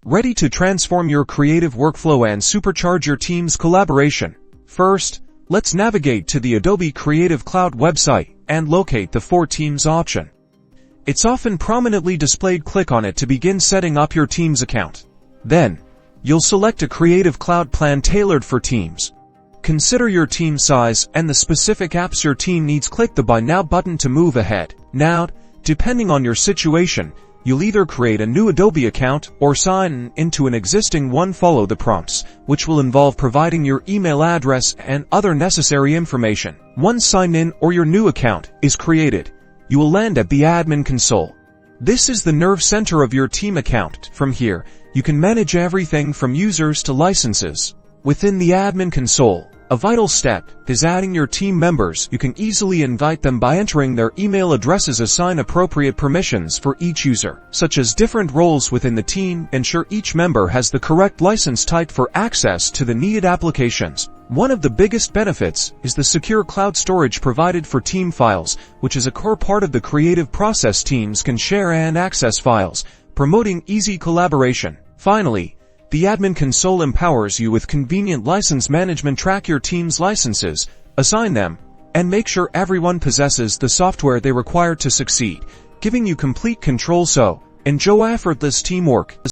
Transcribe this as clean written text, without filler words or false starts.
Ready to transform your creative workflow and supercharge your team's collaboration? First, let's navigate to the Adobe Creative Cloud website and locate the For Teams option. It's often prominently displayed. Click on it to begin setting up your Teams account. Then, you'll select a Creative Cloud plan tailored for Teams. Consider your team size and the specific apps your team needs. Click the Buy Now button to move ahead. Now, depending on your situation, you'll either create a new Adobe account or sign into an existing one. Follow the prompts, which will involve providing your email address and other necessary information. Once signed in or your new account is created, you will land at the admin console. This is the nerve center of your team account. From here, you can manage everything from users to licenses. Within the admin console, a vital step is adding your team members. You can easily invite them by entering their email addresses. Assign appropriate permissions for each user, such as different roles within the team. Ensure each member has the correct license type for access to the needed applications. One of the biggest benefits is the secure cloud storage provided for team files, which is a core part of the creative process. Teams can share and access files, promoting easy collaboration. Finally, the admin console empowers you with convenient license management. Track your team's licenses, assign them, and make sure everyone possesses the software they require to succeed, giving you complete control. So, enjoy effortless teamwork.